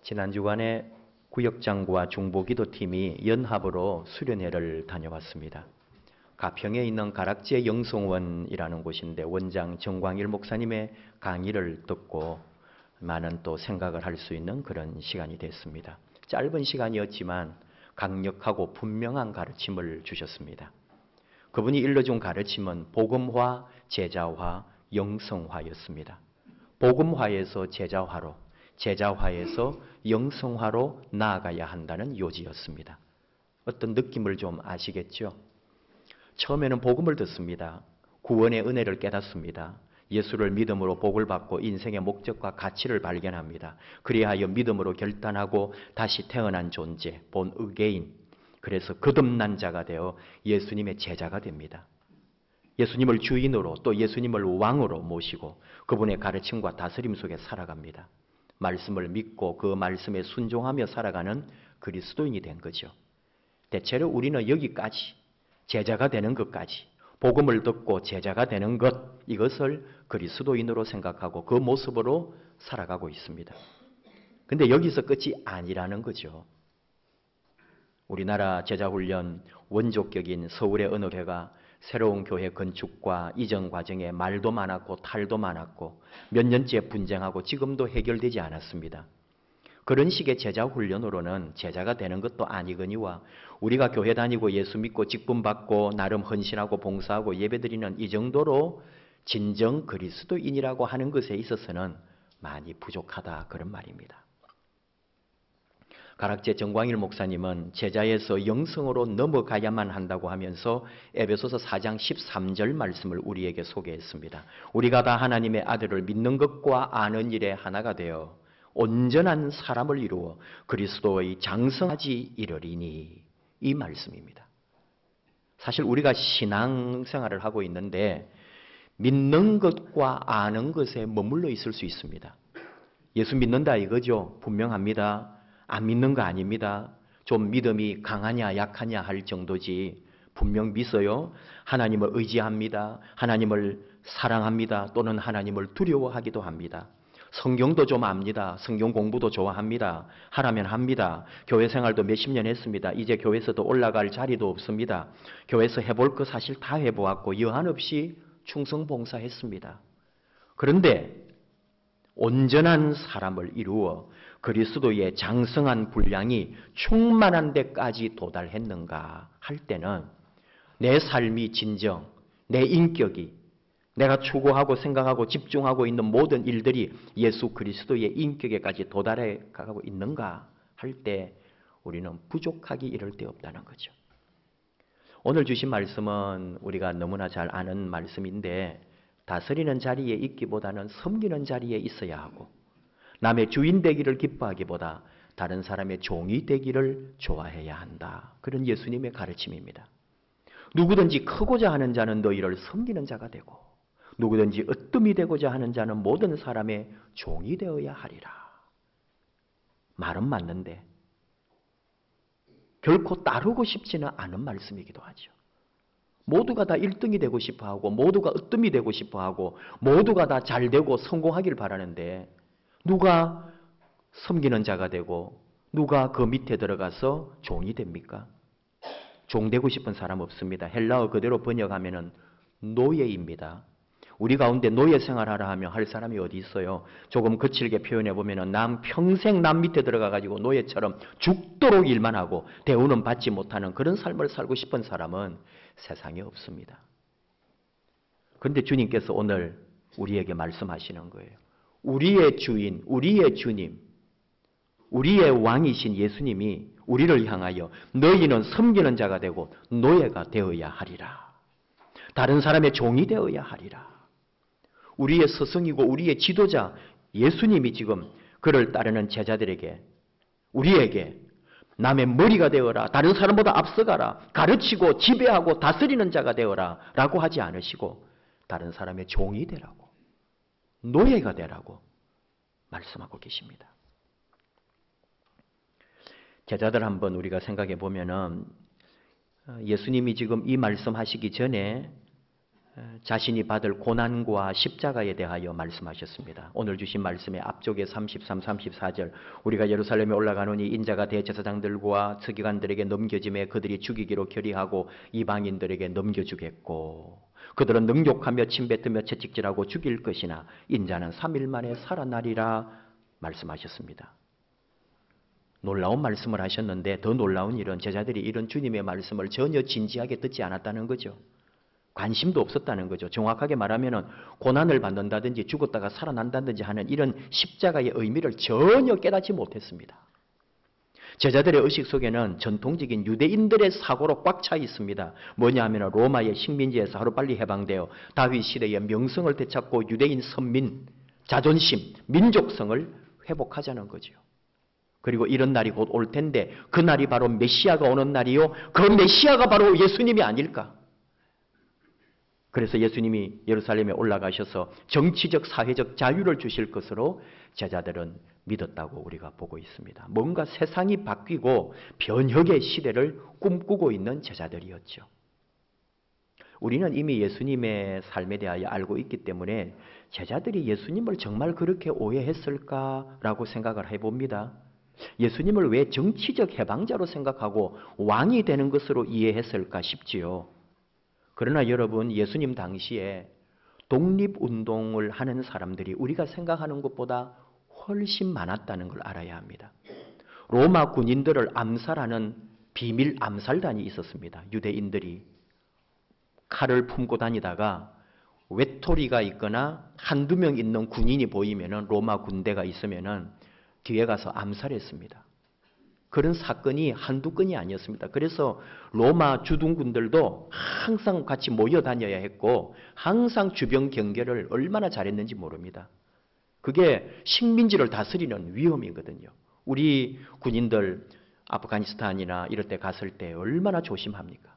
지난 주간에 구역장과 중보기도팀이 연합으로 수련회를 다녀왔습니다. 가평에 있는 가락지의 영성원이라는 곳인데 원장 정광일 목사님의 강의를 듣고 많은 또 생각을 할 수 있는 그런 시간이 됐습니다. 짧은 시간이었지만 강력하고 분명한 가르침을 주셨습니다. 그분이 일러준 가르침은 복음화, 제자화, 영성화였습니다. 복음화에서 제자화로, 제자화에서 영성화로 나아가야 한다는 요지였습니다. 어떤 느낌을 좀 아시겠죠? 처음에는 복음을 듣습니다. 구원의 은혜를 깨닫습니다. 예수를 믿음으로 복을 받고 인생의 목적과 가치를 발견합니다. 그리하여 믿음으로 결단하고 다시 태어난 존재, 본 의개인, 그래서 거듭난 자가 되어 예수님의 제자가 됩니다. 예수님을 주인으로 또 예수님을 왕으로 모시고 그분의 가르침과 다스림 속에 살아갑니다. 말씀을 믿고 그 말씀에 순종하며 살아가는 그리스도인이 된 거죠. 대체로 우리는 여기까지, 제자가 되는 것까지, 복음을 듣고 제자가 되는 것, 이것을 그리스도인으로 생각하고 그 모습으로 살아가고 있습니다. 근데 여기서 끝이 아니라는 거죠. 우리나라 제자훈련 원조격인 서울의 어느 회가 새로운 교회 건축과 이전 과정에 말도 많았고 탈도 많았고 몇 년째 분쟁하고 지금도 해결되지 않았습니다. 그런 식의 제자훈련으로는 제자가 되는 것도 아니거니와 우리가 교회 다니고 예수 믿고 직분 받고 나름 헌신하고 봉사하고 예배드리는 이 정도로 진정 그리스도인이라고 하는 것에 있어서는 많이 부족하다 그런 말입니다. 가락제 정광일 목사님은 제자에서 영성으로 넘어가야만 한다고 하면서 에베소서 4장 13절 말씀을 우리에게 소개했습니다. 우리가 다 하나님의 아들을 믿는 것과 아는 일에 하나가 되어 온전한 사람을 이루어 그리스도의 장성하지 이르리니, 이 말씀입니다. 사실 우리가 신앙생활을 하고 있는데 믿는 것과 아는 것에 머물러 있을 수 있습니다. 예수 믿는다 이거죠. 분명합니다. 안 믿는 거 아닙니다. 좀 믿음이 강하냐 약하냐 할 정도지 분명 믿어요. 하나님을 의지합니다. 하나님을 사랑합니다. 또는 하나님을 두려워하기도 합니다. 성경도 좀 압니다. 성경 공부도 좋아합니다. 하라면 합니다. 교회 생활도 몇십 년 했습니다. 이제 교회에서도 올라갈 자리도 없습니다. 교회에서 해볼 거 사실 다 해보았고 여한 없이 충성봉사했습니다. 그런데 온전한 사람을 이루어 그리스도의 장성한 분량이 충만한 데까지 도달했는가 할 때는 내 삶이 진정, 내 인격이, 내가 추구하고 생각하고 집중하고 있는 모든 일들이 예수 그리스도의 인격에까지 도달해 가고 있는가 할 때 우리는 부족하기 이를 데 없다는 거죠. 오늘 주신 말씀은 우리가 너무나 잘 아는 말씀인데 다스리는 자리에 있기보다는 섬기는 자리에 있어야 하고 남의 주인 되기를 기뻐하기보다 다른 사람의 종이 되기를 좋아해야 한다. 그런 예수님의 가르침입니다. 누구든지 크고자 하는 자는 너희를 섬기는 자가 되고 누구든지 으뜸이 되고자 하는 자는 모든 사람의 종이 되어야 하리라. 말은 맞는데 결코 따르고 싶지는 않은 말씀이기도 하죠. 모두가 다 1등이 되고 싶어하고 모두가 으뜸이 되고 싶어하고 모두가 다 잘되고 성공하길 바라는데 누가 섬기는 자가 되고 누가 그 밑에 들어가서 종이 됩니까? 종 되고 싶은 사람 없습니다. 헬라어 그대로 번역하면 노예입니다. 우리 가운데 노예 생활하라 하면 할 사람이 어디 있어요? 조금 거칠게 표현해 보면 남 평생 남 밑에 들어가 가지고 노예처럼 죽도록 일만 하고 대우는 받지 못하는 그런 삶을 살고 싶은 사람은 세상에 없습니다. 그런데 주님께서 오늘 우리에게 말씀하시는 거예요. 우리의 주인, 우리의 주님, 우리의 왕이신 예수님이 우리를 향하여 너희는 섬기는 자가 되고 노예가 되어야 하리라. 다른 사람의 종이 되어야 하리라. 우리의 스승이고 우리의 지도자 예수님이 지금 그를 따르는 제자들에게 우리에게 남의 머리가 되어라. 다른 사람보다 앞서가라. 가르치고 지배하고 다스리는 자가 되어라. 라고 하지 않으시고 다른 사람의 종이 되라고. 노예가 되라고 말씀하고 계십니다. 제자들 한번 우리가 생각해 보면은 예수님이 지금 이 말씀하시기 전에 자신이 받을 고난과 십자가에 대하여 말씀하셨습니다. 오늘 주신 말씀의 앞쪽에 33, 34절 우리가 예루살렘에 올라가노니 인자가 대제사장들과 서기관들에게 넘겨짐에 그들이 죽이기로 결의하고 이방인들에게 넘겨주겠고 그들은 능욕하며 침뱉으며 채찍질하고 죽일 것이나 인자는 3일 만에 살아나리라 말씀하셨습니다. 놀라운 말씀을 하셨는데 더 놀라운 일은 제자들이 이런 주님의 말씀을 전혀 진지하게 듣지 않았다는 거죠. 관심도 없었다는 거죠. 정확하게 말하면 고난을 받는다든지 죽었다가 살아난다든지 하는 이런 십자가의 의미를 전혀 깨닫지 못했습니다. 제자들의 의식 속에는 전통적인 유대인들의 사고로 꽉 차 있습니다. 뭐냐 하면 로마의 식민지에서 하루빨리 해방되어 다윗 시대의 명성을 되찾고 유대인 선민, 자존심, 민족성을 회복하자는 거죠. 그리고 이런 날이 곧 올 텐데 그 날이 바로 메시아가 오는 날이요. 그 메시아가 바로 예수님이 아닐까. 그래서 예수님이 예루살렘에 올라가셔서 정치적 사회적 자유를 주실 것으로 제자들은 믿었다고 우리가 보고 있습니다. 뭔가 세상이 바뀌고 변혁의 시대를 꿈꾸고 있는 제자들이었죠. 우리는 이미 예수님의 삶에 대하여 알고 있기 때문에 제자들이 예수님을 정말 그렇게 오해했을까라고 생각을 해봅니다. 예수님을 왜 정치적 해방자로 생각하고 왕이 되는 것으로 이해했을까 싶지요. 그러나 여러분, 예수님 당시에 독립운동을 하는 사람들이 우리가 생각하는 것보다 훨씬 많았다는 걸 알아야 합니다. 로마 군인들을 암살하는 비밀 암살단이 있었습니다. 유대인들이 칼을 품고 다니다가 외톨이가 있거나 한두 명 있는 군인이 보이면 로마 군대가 있으면 뒤에 가서 암살했습니다. 그런 사건이 한두 건이 아니었습니다. 그래서 로마 주둔군들도 항상 같이 모여 다녀야 했고 항상 주변 경계를 얼마나 잘했는지 모릅니다. 그게 식민지를 다스리는 위험이거든요. 우리 군인들 아프가니스탄이나 이럴 때 갔을 때 얼마나 조심합니까?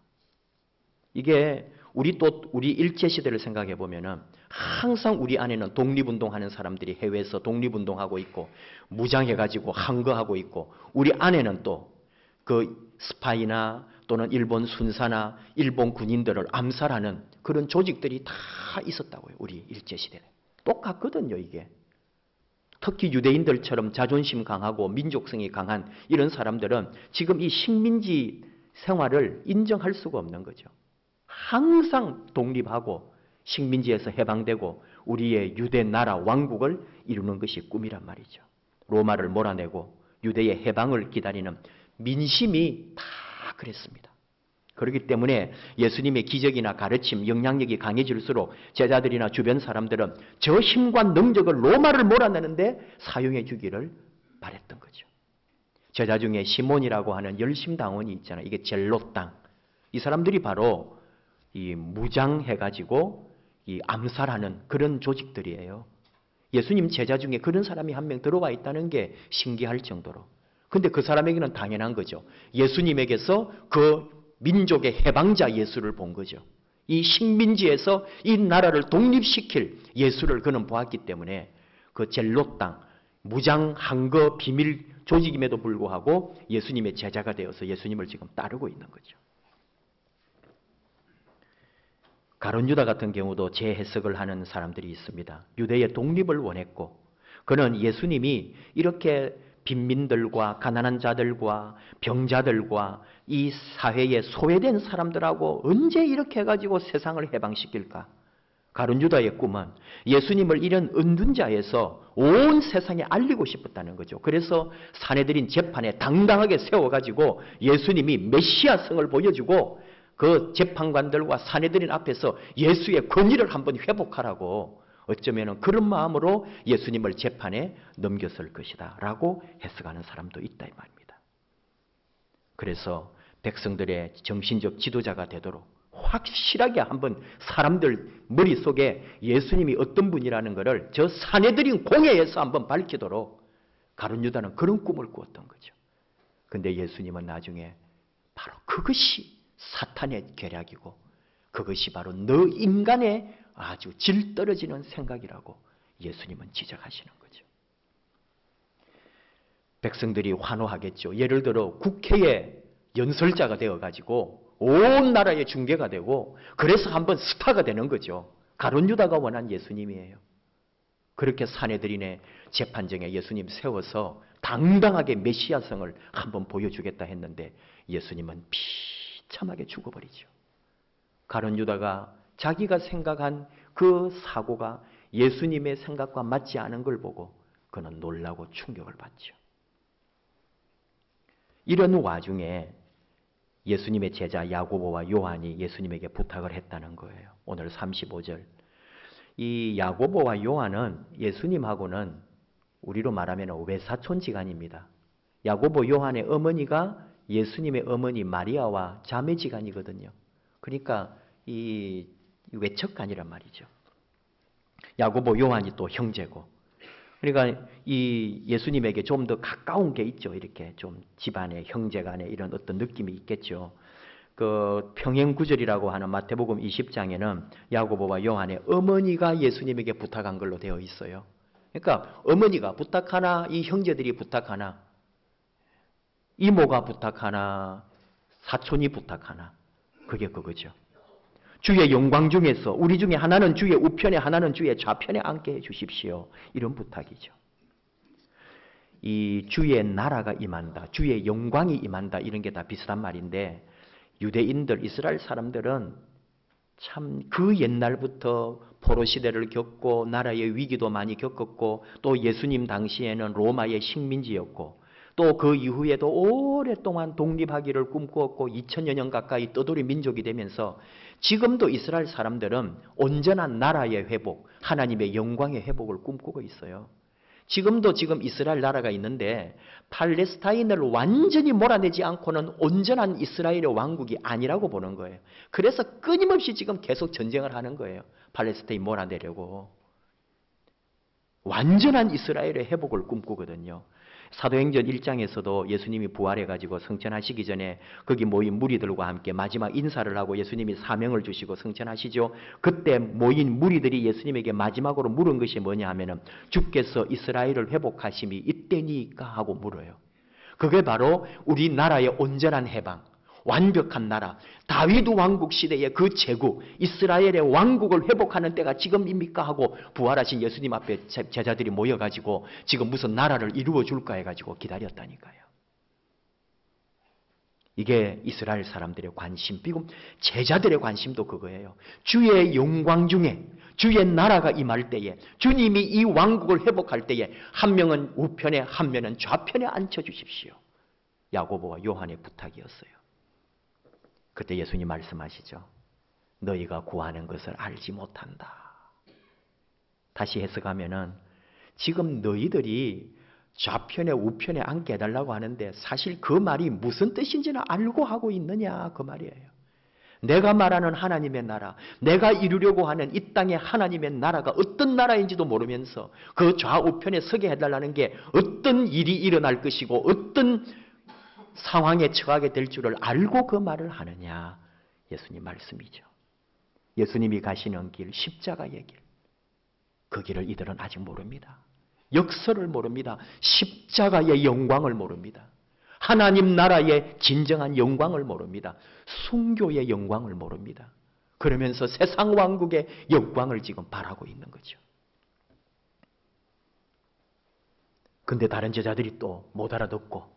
이게 우리 일제시대를 생각해 보면은 항상 우리 안에는 독립운동하는 사람들이 해외에서 독립운동하고 있고 무장해가지고 항거하고 있고 우리 안에는 또 그 스파이나 또는 일본 순사나 일본 군인들을 암살하는 그런 조직들이 다 있었다고요. 우리 일제시대에. 똑같거든요, 이게. 특히 유대인들처럼 자존심 강하고 민족성이 강한 이런 사람들은 지금 이 식민지 생활을 인정할 수가 없는 거죠. 항상 독립하고 식민지에서 해방되고 우리의 유대 나라 왕국을 이루는 것이 꿈이란 말이죠. 로마를 몰아내고 유대의 해방을 기다리는 민심이 다 그랬습니다. 그렇기 때문에 예수님의 기적이나 가르침, 영향력이 강해질수록 제자들이나 주변 사람들은 저 힘과 능력을 로마를 몰아내는데 사용해 주기를 바랬던 거죠. 제자 중에 시몬이라고 하는 열심당원이 있잖아요. 이게 젤롯당. 이 사람들이 바로 이 무장해가지고 이 암살하는 그런 조직들이에요. 예수님 제자 중에 그런 사람이 한 명 들어와 있다는 게 신기할 정도로. 근데 그 사람에게는 당연한 거죠. 예수님에게서 그 민족의 해방자 예수를 본 거죠. 이 식민지에서 이 나라를 독립시킬 예수를 그는 보았기 때문에 그 젤롯당, 무장 항거 비밀 조직임에도 불구하고 예수님의 제자가 되어서 예수님을 지금 따르고 있는 거죠. 가룟 유다 같은 경우도 재해석을 하는 사람들이 있습니다. 유대의 독립을 원했고 그는 예수님이 이렇게 빈민들과 가난한 자들과 병자들과 이 사회에 소외된 사람들하고 언제 이렇게 해가지고 세상을 해방시킬까? 가룟 유다의 꿈은 예수님을 이런 은둔자에서 온 세상에 알리고 싶었다는 거죠. 그래서 사내들인 재판에 당당하게 세워가지고 예수님이 메시아성을 보여주고 그 재판관들과 사내들인 앞에서 예수의 권위를 한번 회복하라고 어쩌면 그런 마음으로 예수님을 재판에 넘겼을 것이다 라고 해석하는 사람도 있다 이 말입니다. 그래서 백성들의 정신적 지도자가 되도록 확실하게 한번 사람들 머릿속에 예수님이 어떤 분이라는 것을 저 사내들인 공회에서 한번 밝히도록 가룟 유다는 그런 꿈을 꾸었던 거죠. 근데 예수님은 나중에 바로 그것이 사탄의 계략이고 그것이 바로 너 인간의 아주 질 떨어지는 생각이라고 예수님은 지적하시는 거죠. 백성들이 환호하겠죠. 예를 들어 국회의 연설자가 되어가지고 온 나라의 중개가 되고 그래서 한번 스타가 되는 거죠. 가룟 유다가 원한 예수님이에요. 그렇게 사내들인의 재판정에 예수님 세워서 당당하게 메시아성을 한번 보여주겠다 했는데 예수님은 비참하게 죽어버리죠. 가룟 유다가 자기가 생각한 그 사고가 예수님의 생각과 맞지 않은 걸 보고 그는 놀라고 충격을 받죠. 이런 와중에 예수님의 제자 야고보와 요한이 예수님에게 부탁을 했다는 거예요. 오늘 35절. 이 야고보와 요한은 예수님하고는 우리로 말하면 외사촌지간입니다. 야고보 요한의 어머니가 예수님의 어머니 마리아와 자매지간이거든요. 그러니까 이 외척간이란 말이죠. 야고보 요한이 또 형제고. 그러니까 이 예수님에게 좀 더 가까운 게 있죠. 이렇게 좀 집안의 형제간의 이런 어떤 느낌이 있겠죠. 그 평행구절이라고 하는 마태복음 20장에는 야고보와 요한의 어머니가 예수님에게 부탁한 걸로 되어 있어요. 그러니까 어머니가 부탁하나 이 형제들이 부탁하나 이모가 부탁하나 사촌이 부탁하나 그게 그거죠. 주의 영광 중에서 우리 중에 하나는 주의 우편에 하나는 주의 좌편에 앉게 해주십시오. 이런 부탁이죠. 이 주의 나라가 임한다. 주의 영광이 임한다. 이런 게 다 비슷한 말인데 유대인들, 이스라엘 사람들은 참 그 옛날부터 포로 시대를 겪고 나라의 위기도 많이 겪었고 또 예수님 당시에는 로마의 식민지였고 또 그 이후에도 오랫동안 독립하기를 꿈꾸었고 2000여 년 가까이 떠돌이 민족이 되면서 지금도 이스라엘 사람들은 온전한 나라의 회복, 하나님의 영광의 회복을 꿈꾸고 있어요. 지금도 이스라엘 나라가 있는데 팔레스타인을 완전히 몰아내지 않고는 온전한 이스라엘의 왕국이 아니라고 보는 거예요. 그래서 끊임없이 지금 계속 전쟁을 하는 거예요. 팔레스타인 몰아내려고. 완전한 이스라엘의 회복을 꿈꾸거든요. 사도행전 1장에서도 예수님이 부활해가지고 성천하시기 전에 거기 모인 무리들과 함께 마지막 인사를 하고 예수님이 사명을 주시고 성천하시죠. 그때 모인 무리들이 예수님에게 마지막으로 물은 것이 뭐냐 하면은 주께서 이스라엘을 회복하심이 이때니까 하고 물어요. 그게 바로 우리나라의 온전한 해방, 완벽한 나라, 다윗 왕국 시대의 그 제국, 이스라엘의 왕국을 회복하는 때가 지금입니까? 하고 부활하신 예수님 앞에 제자들이 모여가지고 지금 무슨 나라를 이루어 줄까 해가지고 기다렸다니까요. 이게 이스라엘 사람들의 관심, 비고 제자들의 관심도 그거예요. 주의 영광 중에 주의 나라가 임할 때에 주님이 이 왕국을 회복할 때에 한 명은 우편에 한 명은 좌편에 앉혀주십시오. 야고보와 요한의 부탁이었어요. 그때 예수님 말씀하시죠. 너희가 구하는 것을 알지 못한다. 다시 해석하면은 지금 너희들이 좌편에 우편에 앉게 해달라고 하는데 사실 그 말이 무슨 뜻인지는 알고 하고 있느냐 그 말이에요. 내가 말하는 하나님의 나라, 내가 이루려고 하는 이 땅의 하나님의 나라가 어떤 나라인지도 모르면서 그 좌우편에 서게 해달라는 게 어떤 일이 일어날 것이고 어떤 상황에 처하게 될 줄을 알고 그 말을 하느냐. 예수님 말씀이죠. 예수님이 가시는 길, 십자가의 길. 그 길을 이들은 아직 모릅니다. 역설을 모릅니다. 십자가의 영광을 모릅니다. 하나님 나라의 진정한 영광을 모릅니다. 순교의 영광을 모릅니다. 그러면서 세상 왕국의 영광을 지금 바라고 있는 거죠. 근데 다른 제자들이 또 못 알아듣고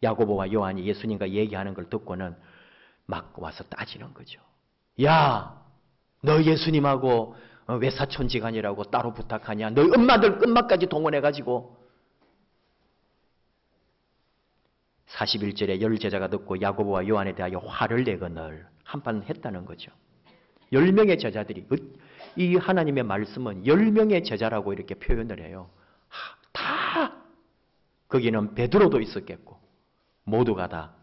야고보와 요한이 예수님과 얘기하는 걸 듣고는 막 와서 따지는 거죠. 야, 너 예수님하고 외사촌지간이라고 따로 부탁하냐? 너희 엄마들 끝맛까지 동원해가지고 41절에 열 제자가 듣고 야고보와 요한에 대하여 화를 내거늘 한판 했다는 거죠. 10명의 제자들이 이 하나님의 말씀은 10명의 제자라고 이렇게 표현을 해요. 다 거기는 베드로도 있었겠고 모두가 다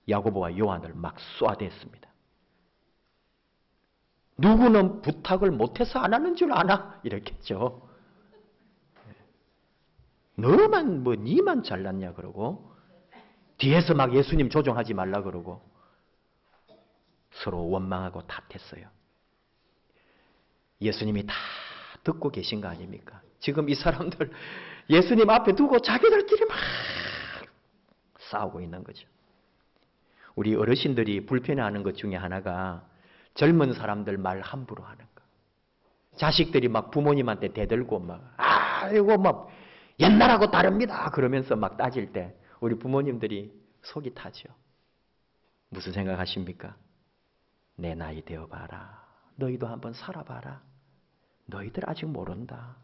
야고보와 요한을 막 쏘아댔습니다. 누구는 부탁을 못해서 안 하는 줄 아나? 이랬겠죠. 너만 니만 잘났냐 그러고 뒤에서 막 예수님 조종하지 말라 그러고 서로 원망하고 탓했어요. 예수님이 다 듣고 계신 거 아닙니까? 지금 이 사람들 예수님 앞에 두고 자기들끼리 막 싸우고 있는 거죠. 우리 어르신들이 불편해하는 것 중에 하나가 젊은 사람들 말 함부로 하는 거. 자식들이 막 부모님한테 대들고 막 이거 막 옛날하고 다릅니다 그러면서 막 따질 때 우리 부모님들이 속이 타죠. 무슨 생각하십니까? 내 나이 되어봐라. 너희도 한번 살아봐라. 너희들 아직 모른다.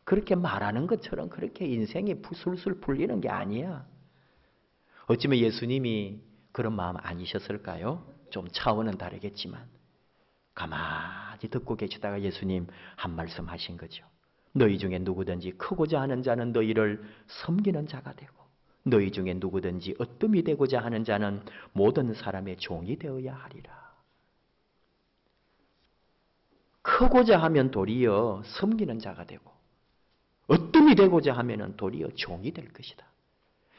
그렇게 말하는 것처럼 그렇게 인생이 술술 풀리는 게 아니야. 어쩌면 예수님이 그런 마음 아니셨을까요? 좀 차원은 다르겠지만 가만히 듣고 계시다가 예수님 한 말씀 하신 거죠. 너희 중에 누구든지 크고자 하는 자는 너희를 섬기는 자가 되고 너희 중에 누구든지 으뜸이 되고자 하는 자는 모든 사람의 종이 되어야 하리라. 크고자 하면 도리어 섬기는 자가 되고 으뜸이 되고자 하면 도리어 종이 될 것이다.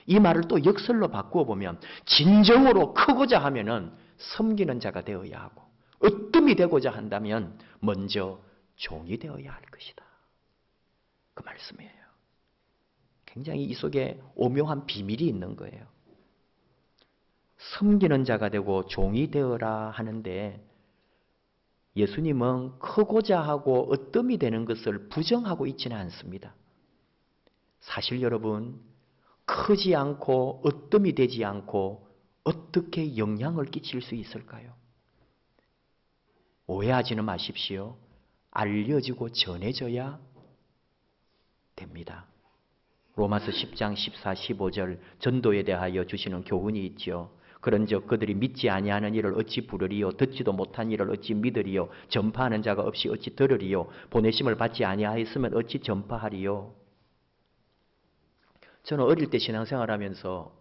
이 말을 또 역설로 바꾸어 보면 진정으로 크고자 하면은 섬기는 자가 되어야 하고 으뜸이 되고자 한다면 먼저 종이 되어야 할 것이다. 그 말씀이에요. 굉장히 이 속에 오묘한 비밀이 있는 거예요. 섬기는 자가 되고 종이 되어라 하는데 예수님은 크고자 하고 으뜸이 되는 것을 부정하고 있지는 않습니다. 사실 여러분 크지 않고 으뜸이 되지 않고 어떻게 영향을 끼칠 수 있을까요? 오해하지는 마십시오. 알려지고 전해져야 됩니다. 로마서 10장 14, 15절 전도에 대하여 주시는 교훈이 있죠. 그런즉 그들이 믿지 아니하는 일을 어찌 부르리요 듣지도 못한 일을 어찌 믿으리요 전파하는 자가 없이 어찌 들으리요 보내심을 받지 아니하였으면 어찌 전파하리요. 저는 어릴 때 신앙생활하면서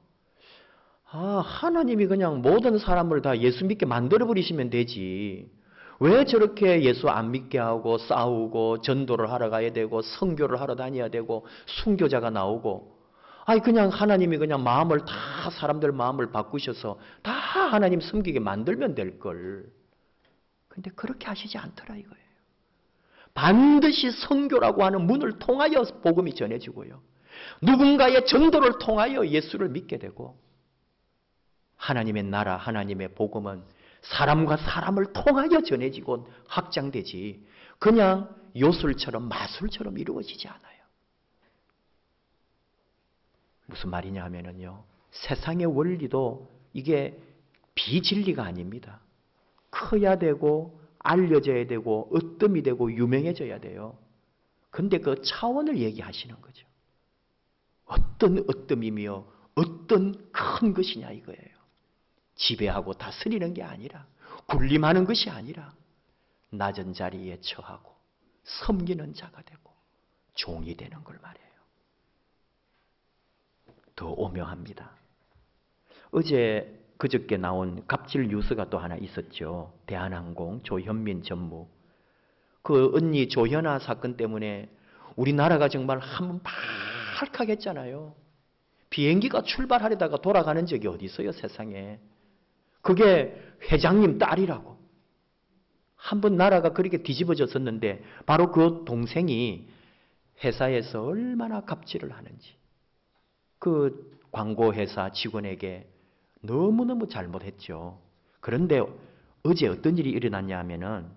하나님이 그냥 모든 사람을 다 예수 믿게 만들어버리시면 되지. 왜 저렇게 예수 안 믿게 하고 싸우고 전도를 하러 가야 되고 선교를 하러 다녀야 되고 순교자가 나오고 그냥 하나님이 그냥 마음을 다 사람들 마음을 바꾸셔서 다 하나님 섬기게 만들면 될걸. 근데 그렇게 하시지 않더라 이거예요. 반드시 선교라고 하는 문을 통하여 복음이 전해지고요. 누군가의 전도를 통하여 예수를 믿게 되고 하나님의 나라, 하나님의 복음은 사람과 사람을 통하여 전해지고 확장되지 그냥 요술처럼 마술처럼 이루어지지 않아요. 무슨 말이냐 하면은요. 세상의 원리도 이게 비진리가 아닙니다. 커야 되고 알려져야 되고 으뜸이 되고 유명해져야 돼요. 근데 그 차원을 얘기하시는 거죠. 어떤 으뜸이며 어떤 큰 것이냐 이거예요. 지배하고 다스리는 게 아니라 군림하는 것이 아니라 낮은 자리에 처하고 섬기는 자가 되고 종이 되는 걸 말해요. 더 오묘합니다. 어제 그저께 나온 갑질 뉴스가 또 하나 있었죠. 대한항공 조현민 전무. 그 언니 조현아 사건 때문에 우리나라가 정말 한번 발칵했잖아요. 비행기가 출발하려다가 돌아가는 적이 어디 있어요 세상에. 그게 회장님 딸이라고. 한번 나라가 그렇게 뒤집어졌었는데 바로 그 동생이 회사에서 얼마나 갑질을 하는지. 그 광고회사 직원에게 너무너무 잘못했죠. 그런데 어제 어떤 일이 일어났냐 하면은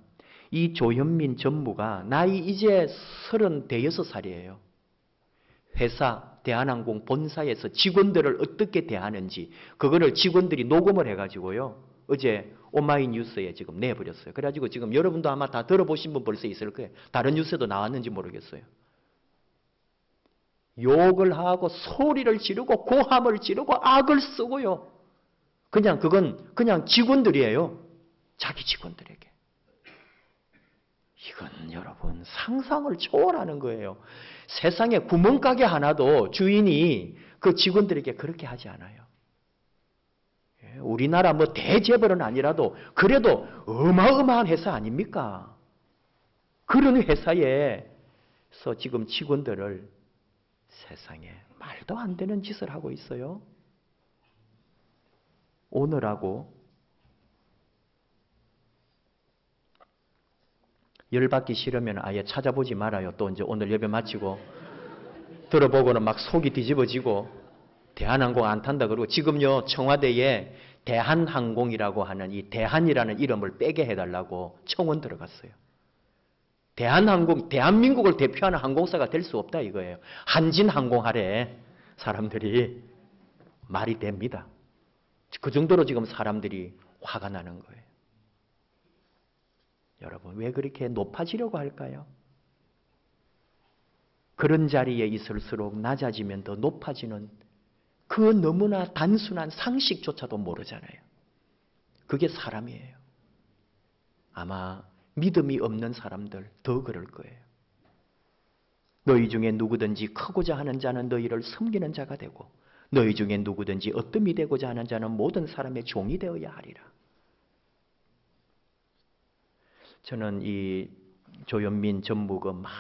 이 조현민 전무가 나이 이제 36살이에요. 회사 대한항공 본사에서 직원들을 어떻게 대하는지 그거를 직원들이 녹음을 해가지고요. 어제 오마이뉴스에 지금 내버렸어요. 그래가지고 지금 여러분도 아마 다 들어보신 분 벌써 있을 거예요. 다른 뉴스에도 나왔는지 모르겠어요. 욕을 하고 소리를 지르고 고함을 지르고 악을 쓰고요. 그건 그냥 직원들이에요. 자기 직원들에게. 이건 여러분 상상을 초월하는 거예요. 세상에 구멍가게 하나도 주인이 그 직원들에게 그렇게 하지 않아요. 우리나라 뭐 대재벌은 아니라도 그래도 어마어마한 회사 아닙니까? 그런 회사에서 지금 직원들을 세상에 말도 안 되는 짓을 하고 있어요. 오늘하고 열받기 싫으면 아예 찾아보지 말아요. 또 이제 오늘 예배 마치고 들어보고는 막 속이 뒤집어지고 대한항공 안 탄다 그러고 지금요 청와대에 대한항공이라고 하는 이 대한이라는 이름을 빼게 해달라고 청원 들어갔어요. 대한항공, 대한민국을 대표하는 항공사가 될 수 없다 이거예요. 한진항공 하래 사람들이. 말이 됩니다. 그 정도로 지금 사람들이 화가 나는 거예요. 여러분, 왜 그렇게 높아지려고 할까요? 그런 자리에 있을수록 낮아지면 더 높아지는 그 너무나 단순한 상식조차도 모르잖아요. 그게 사람이에요. 아마 믿음이 없는 사람들 더 그럴 거예요. 너희 중에 누구든지 크고자 하는 자는 너희를 섬기는 자가 되고 너희 중에 누구든지 어뜸이 되고자 하는 자는 모든 사람의 종이 되어야 하리라. 저는 이 조현민 전무가 막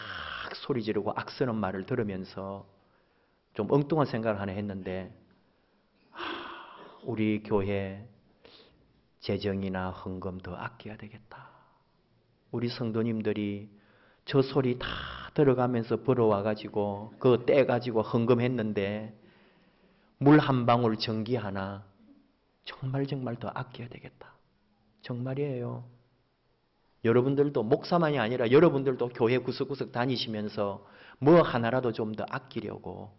소리 지르고 악쓰는 말을 들으면서 좀 엉뚱한 생각을 하나 했는데 우리 교회 재정이나 헌금 더 아껴야 되겠다. 우리 성도님들이 저 소리 다 들어가면서 벌어와가지고 그거 떼가지고 헌금했는데 물 한 방울 전기 하나 정말 더 아껴야 되겠다. 정말이에요. 여러분들도 목사만이 아니라 여러분들도 교회 구석구석 다니시면서 뭐 하나라도 좀 더 아끼려고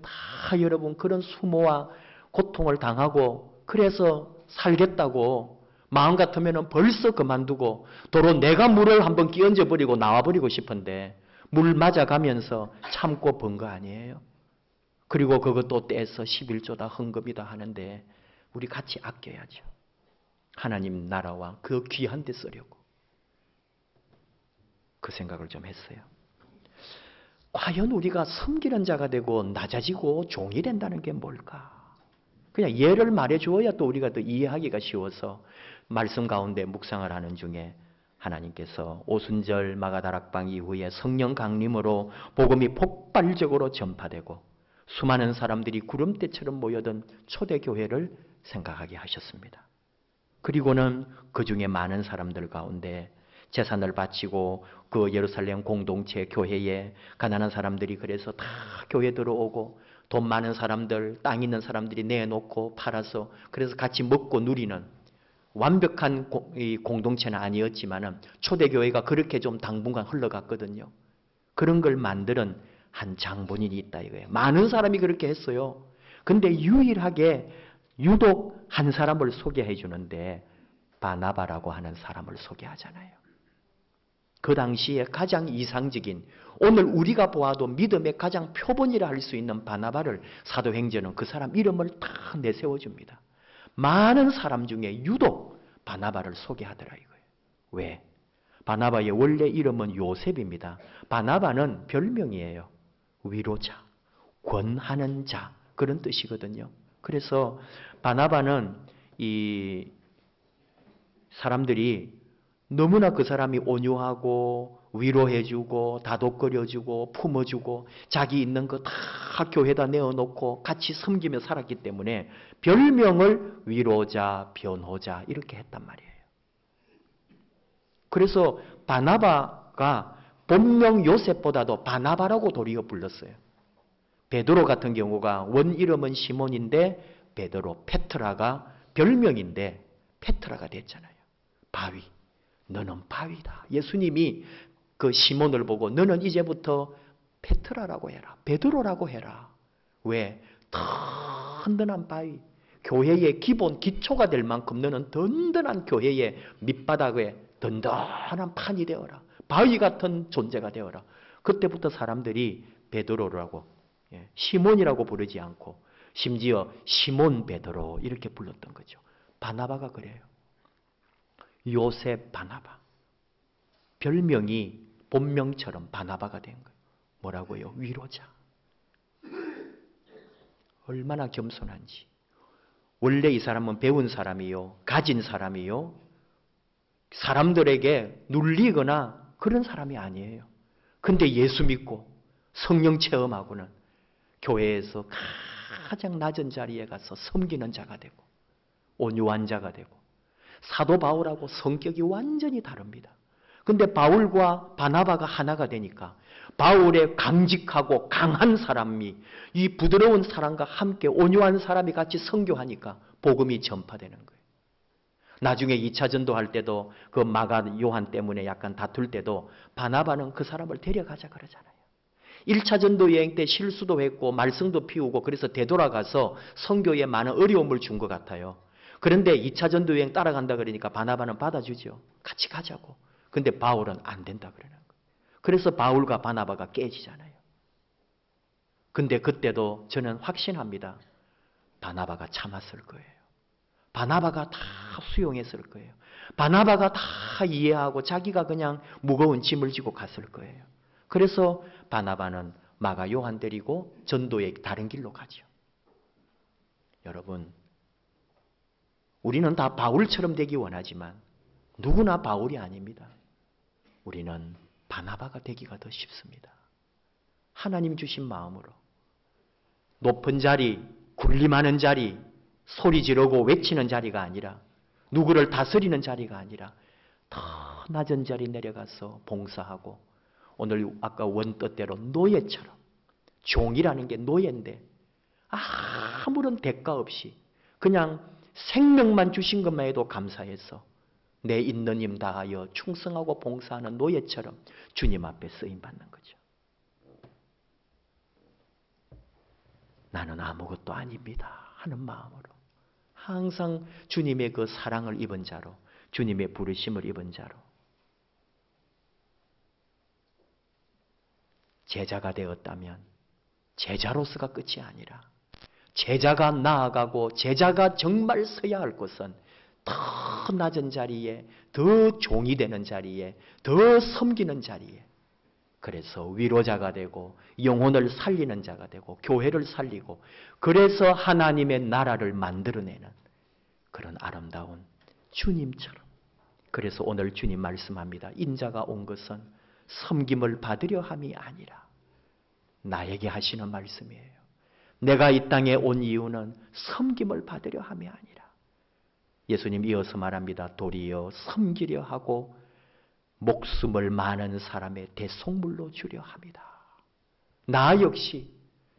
다 여러분 그런 수모와 고통을 당하고 그래서 살겠다고 마음 같으면 벌써 그만두고 도로 내가 물을 한번 끼얹어 버리고 나와버리고 싶은데 물 맞아가면서 참고 번 거 아니에요? 그리고 그것도 떼서 11조다 헌금이다 하는데 우리 같이 아껴야죠. 하나님 나라와 그 귀한 데 쓰려고. 그 생각을 좀 했어요. 과연 우리가 섬기는 자가 되고 낮아지고 종이 된다는 게 뭘까? 그냥 예를 말해 주어야 또 우리가 더 이해하기가 쉬워서 말씀 가운데 묵상을 하는 중에 하나님께서 오순절 마가다락방 이후에 성령 강림으로 복음이 폭발적으로 전파되고 수많은 사람들이 구름대처럼 모여든 초대교회를 생각하게 하셨습니다. 그리고는 그 중에 많은 사람들 가운데 재산을 바치고 그 예루살렘 공동체 교회에 가난한 사람들이 그래서 다 교회 들어오고 돈 많은 사람들, 땅 있는 사람들이 내놓고 팔아서 그래서 같이 먹고 누리는 완벽한 공동체는 아니었지만 초대교회가 그렇게 좀 당분간 흘러갔거든요. 그런 걸 만드는 한 장본인이 있다 이거예요. 많은 사람이 그렇게 했어요. 근데 유일하게 유독 한 사람을 소개해 주는데 바나바라고 하는 사람을 소개하잖아요. 그 당시에 가장 이상적인 오늘 우리가 보아도 믿음의 가장 표본이라 할 수 있는 바나바를 사도행전은 그 사람 이름을 다 내세워줍니다. 많은 사람 중에 유독 바나바를 소개하더라 이거예요. 왜? 바나바의 원래 이름은 요셉입니다. 바나바는 별명이에요. 위로자, 권하는 자 그런 뜻이거든요. 그래서 바나바는 이 사람들이 너무나 그 사람이 온유하고 위로해주고 다독거려주고 품어주고 자기 있는 거 다 교회에다 내어놓고 같이 섬기며 살았기 때문에 별명을 위로자, 변호자 이렇게 했단 말이에요. 그래서 바나바가 본명 요셉보다도 바나바라고 도리어 불렀어요. 베드로 같은 경우가 원 이름은 시몬인데 베드로, 페트라가 별명인데 페트라가 됐잖아요. 바위. 너는 바위다. 예수님이 그 시몬을 보고 너는 이제부터 페트라라고 해라. 베드로라고 해라. 왜? 든든한 바위. 교회의 기본 기초가 될 만큼 너는 든든한 교회의 밑바닥에 든든한 판이 되어라. 바위 같은 존재가 되어라. 그때부터 사람들이 베드로라고 시몬이라고 부르지 않고 심지어 시몬 베드로 이렇게 불렀던 거죠. 바나바가 그래요. 요셉 바나바. 별명이 본명처럼 바나바가 된 거예요. 뭐라고요? 위로자. 얼마나 겸손한지. 원래 이 사람은 배운 사람이요. 가진 사람이요. 사람들에게 눌리거나 그런 사람이 아니에요. 근데 예수 믿고 성령 체험하고는 교회에서 가장 낮은 자리에 가서 섬기는 자가 되고 온유한 자가 되고 사도 바울하고 성격이 완전히 다릅니다. 근데 바울과 바나바가 하나가 되니까 바울의 강직하고 강한 사람이 이 부드러운 사람과 함께 온유한 사람이 같이 선교하니까 복음이 전파되는 거예요. 나중에 2차 전도할 때도 그 마가 요한 때문에 약간 다툴 때도 바나바는 그 사람을 데려가자 그러잖아요. 1차 전도 여행 때 실수도 했고 말썽도 피우고 그래서 되돌아가서 선교에 많은 어려움을 준 것 같아요. 그런데 2차 전도 여행 따라간다 그러니까 바나바는 받아주죠. 같이 가자고. 근데 바울은 안 된다 그러는 거예요. 그래서 바울과 바나바가 깨지잖아요. 근데 그때도 저는 확신합니다. 바나바가 참았을 거예요. 바나바가 다 수용했을 거예요. 바나바가 다 이해하고 자기가 그냥 무거운 짐을 지고 갔을 거예요. 그래서 바나바는 마가 요한 데리고 전도의 다른 길로 가죠. 여러분, 우리는 다 바울처럼 되기 원하지만 누구나 바울이 아닙니다. 우리는 바나바가 되기가 더 쉽습니다. 하나님 주신 마음으로 높은 자리, 군림하는 자리, 소리 지르고 외치는 자리가 아니라 누구를 다스리는 자리가 아니라 더 낮은 자리 내려가서 봉사하고 오늘 아까 원뜻대로 노예처럼 종이라는 게 노예인데 아무런 대가 없이 그냥 생명만 주신 것만 해도 감사해서 내 있는 힘 다하여 충성하고 봉사하는 노예처럼 주님 앞에 쓰임받는 거죠. 나는 아무것도 아닙니다 하는 마음으로 항상 주님의 그 사랑을 입은 자로 주님의 부르심을 입은 자로 제자가 되었다면 제자로서가 끝이 아니라 제자가 나아가고 제자가 정말 서야 할 곳은 더 낮은 자리에 더 종이 되는 자리에 더 섬기는 자리에 그래서 위로자가 되고 영혼을 살리는 자가 되고 교회를 살리고 그래서 하나님의 나라를 만들어내는 그런 아름다운 주님처럼 그래서 오늘 주님 말씀합니다. 인자가 온 것은 섬김을 받으려 함이 아니라 나에게 하시는 말씀이에요. 내가 이 땅에 온 이유는 섬김을 받으려 함이 아니라 예수님 이어서 말합니다. 도리어 섬기려 하고 목숨을 많은 사람의 대속물로 주려 합니다. 나 역시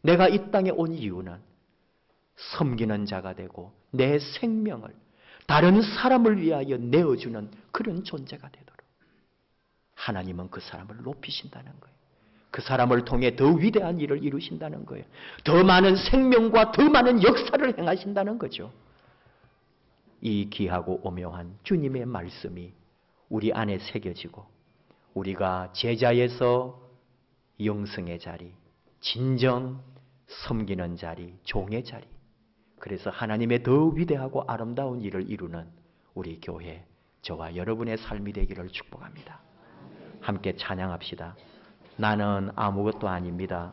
내가 이 땅에 온 이유는 섬기는 자가 되고 내 생명을 다른 사람을 위하여 내어주는 그런 존재가 되도록 하나님은 그 사람을 높이신다는 거예요. 그 사람을 통해 더 위대한 일을 이루신다는 거예요. 더 많은 생명과 더 많은 역사를 행하신다는 거죠. 이 귀하고 오묘한 주님의 말씀이 우리 안에 새겨지고 우리가 제자에서 영성의 자리, 진정 섬기는 자리, 종의 자리 그래서 하나님의 더 위대하고 아름다운 일을 이루는 우리 교회 저와 여러분의 삶이 되기를 축복합니다. 함께 찬양합시다. 나는 아무것도 아닙니다.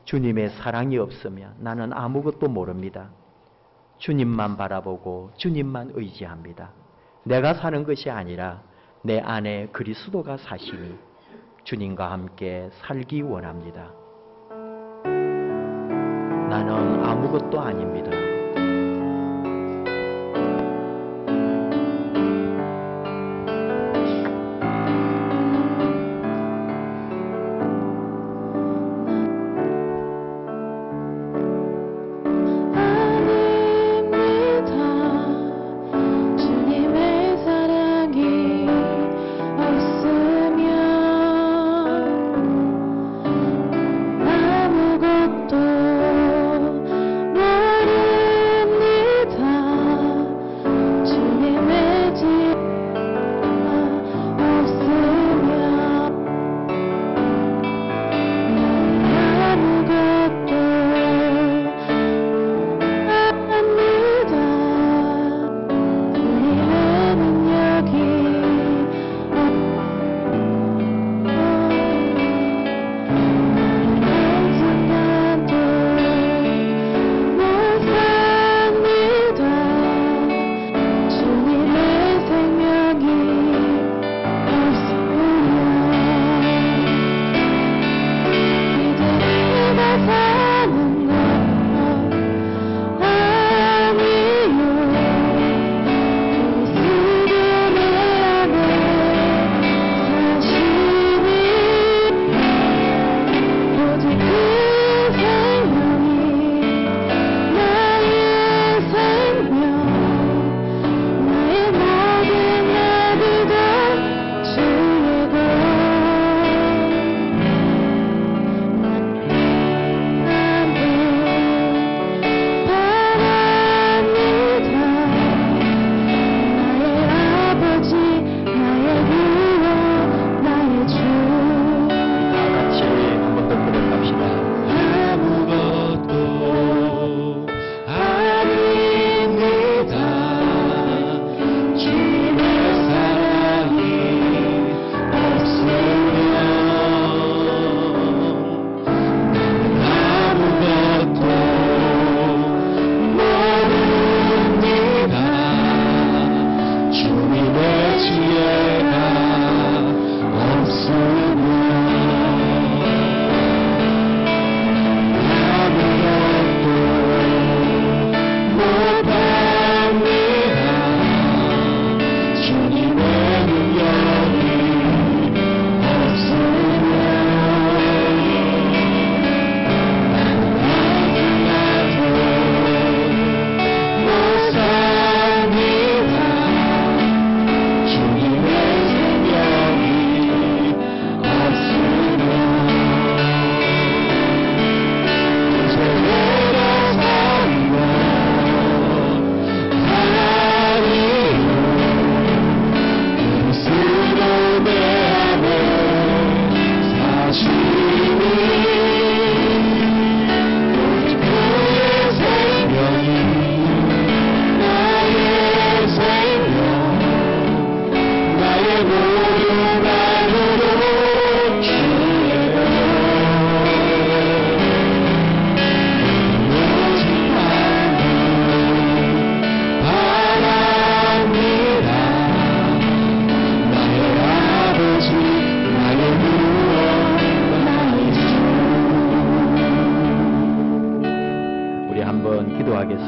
주님의 사랑이 없으면 나는 아무것도 모릅니다. 주님만 바라보고 주님만 의지합니다. 내가 사는 것이 아니라 내 안에 그리스도가 사시니 주님과 함께 살기 원합니다. 나는 아무것도 아닙니다. 아무것도 모르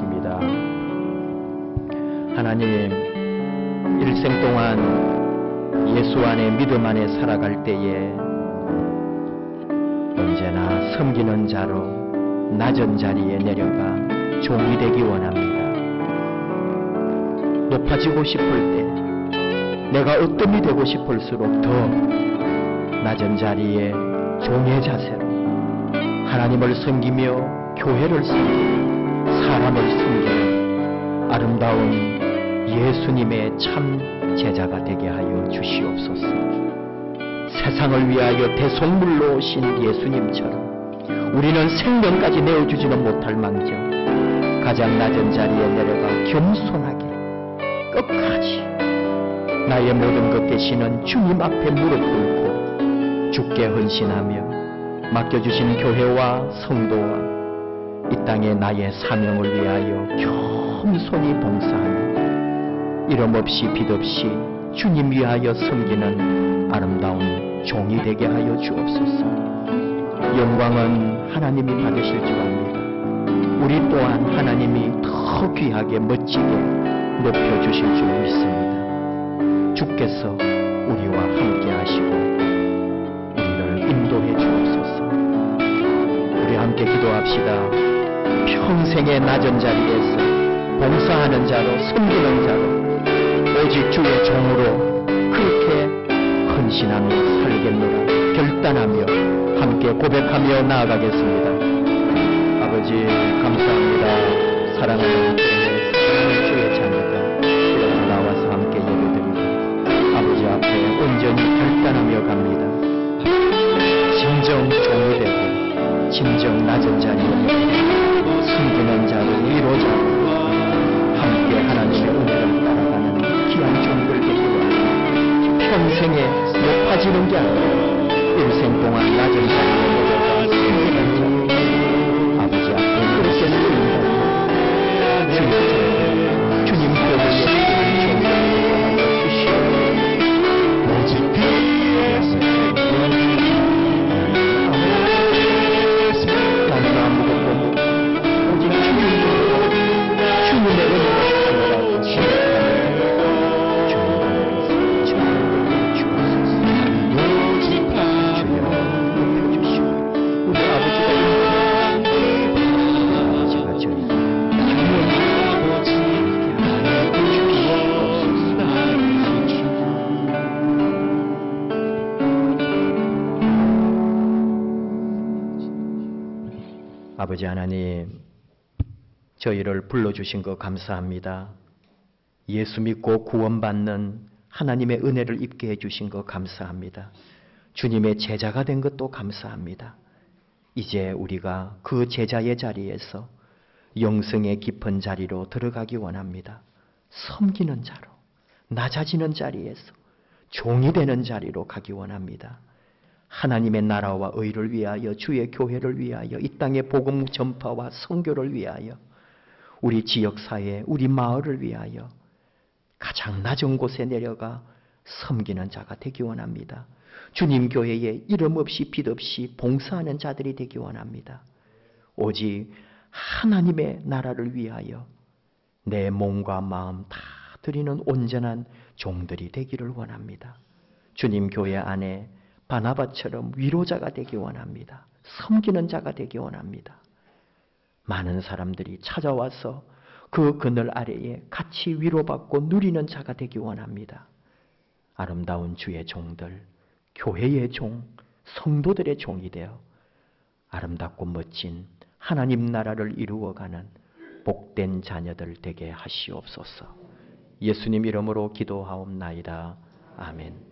기도하겠습니다. 하나님, 일생 동안 예수 안에 믿음 안에 살아갈 때에 언제나 섬기는 자로 낮은 자리에 내려가 종이 되기 원합니다. 높아지고 싶을 때, 내가 어떤이 되고 싶을수록 더 낮은 자리에 종의 자세로 하나님을 섬기며 교회를 섬기며 사람을 섬기는 아름다운 예수님의 참 제자가 되게 하여 주시옵소서. 세상을 위하여 대속물로 오신 예수님처럼 우리는 생명까지 내어주지는 못할 망정 가장 낮은 자리에 내려가 겸손하게 끝까지 나의 모든 것 되시는 주님 앞에 무릎 꿇고 주께 헌신하며 맡겨주신 교회와 성도와 이 땅의 나의 사명을 위하여 겸손히 봉사하며 이름 없이 빚 없이 주님 위하여 섬기는 아름다운 종이 되게 하여 주옵소서. 영광은 하나님이 받으실 줄 압니다. 우리 또한 하나님이 더 귀하게 멋지게 높여주실 줄 믿습니다. 주께서 우리와 함께 하시고 우리를 인도해 주옵소서. 우리 함께 기도합시다. 평생의 낮은 자리에서 봉사하는 자로 섬기는 자로 오직 주의 종으로 그렇게 헌신하며 살겠노라 결단하며 함께 고백하며 나아가겠습니다. 아버지 감사합니다. 사랑하는 주의 자녀가 이렇게 나와서 함께 예배드리고 아버지 앞에 온전히 결단하며 갑니다. 진정 종이 되고 진정 낮은 자리에 숨기는 자로 위로자로 함께 하나님의 은혜를 따라가는 귀한 종들 되기 원합니다. 평생에 높아지는 게 아니라 일생 동안 낮은 자리에 내려가 숨기는 자 아버지 앞에 그렇게 쓰인다. 주님 교회의 귀한 종들을 원하여 주시옵소서. 오직 아버지 하나님, 저희를 불러주신 것 감사합니다. 예수 믿고 구원받는 하나님의 은혜를 입게 해주신 것 감사합니다. 주님의 제자가 된 것도 감사합니다. 이제 우리가 그 제자의 자리에서 영성의 깊은 자리로 들어가기 원합니다. 섬기는 자로, 낮아지는 자리에서 종이 되는 자리로 가기 원합니다. 하나님의 나라와 의를 위하여 주의 교회를 위하여 이 땅의 복음 전파와 선교를 위하여 우리 지역사회, 우리 마을을 위하여 가장 낮은 곳에 내려가 섬기는 자가 되기 원합니다. 주님 교회에 이름 없이 빚 없이 봉사하는 자들이 되기 원합니다. 오직 하나님의 나라를 위하여 내 몸과 마음 다 드리는 온전한 종들이 되기를 원합니다. 주님 교회 안에 바나바처럼 위로자가 되기 원합니다. 섬기는 자가 되기 원합니다. 많은 사람들이 찾아와서 그 그늘 아래에 같이 위로받고 누리는 자가 되기 원합니다. 아름다운 주의 종들, 교회의 종, 성도들의 종이 되어 아름답고 멋진 하나님 나라를 이루어가는 복된 자녀들 되게 하시옵소서. 예수님 이름으로 기도하옵나이다. 아멘.